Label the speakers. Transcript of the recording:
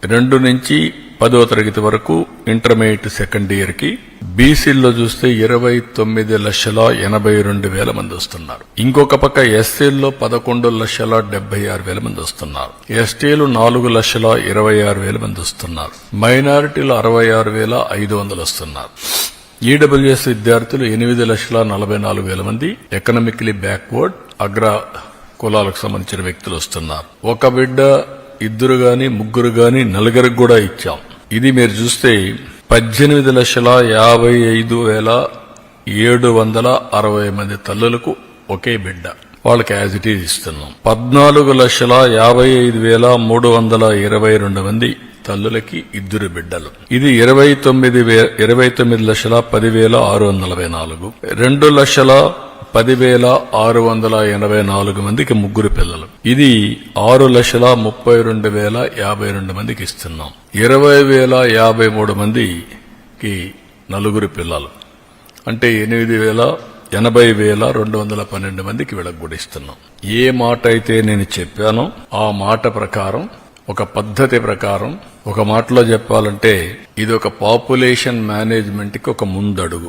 Speaker 1: 2 నుంచి 10వ తరగతి వరకు ఇంటర్మీడియట్ సెకండ్ ఇయర్ కి బీసీల్లో చూస్తే 29,82,000 మంది వస్తున్నారు. ఇంకొక పక్క ఎస్సీల్లో 11,76,000 మంది వస్తున్నారు. ఎస్టీలు 4,26,000 మంది వస్తున్నారు. మైనారిటీలు 66,500 వస్తున్నారు. ఈడబ్ల్యూఎస్ విద్యార్థులు 8,44,000 మంది ఎకనామికలీ బ్యాక్వర్డ్ అగ్ర కులాలకు సంబంధించిన వ్యక్తులు వస్తున్నారు. ఒక బిడ్డ, 2 గాని 3 గాని 4 కూడా ఇచ్చాం. ఇది మీరు చూస్తే 18,55,760 మంది తల్లులకు ఒకే బిడ్డ, వాళ్ళకి యాజ్ ఇట్ ఈజ్ ఇస్తున్నాం. 14,55,322 మంది తల్లులకి 2 బిడ్డలు. ఇది 29,10,644. 2,10,684 మందికి 3 పిల్లలు. ఇది 6,32,052 మందికి ఇస్తున్నాం. 20,053 మందికి 4 పిల్లలు, అంటే 80,212 మందికి వీళ్ళకి కూడా ఇస్తున్నాం. ఏ మాట అయితే నేను చెప్పానో ఆ మాట ప్రకారం, ఒక పద్ధతి ప్రకారం, ఒక మాటలో చెప్పాలంటే ఇది ఒక పాపులేషన్ మేనేజ్మెంట్ కి ఒక ముందడుగు.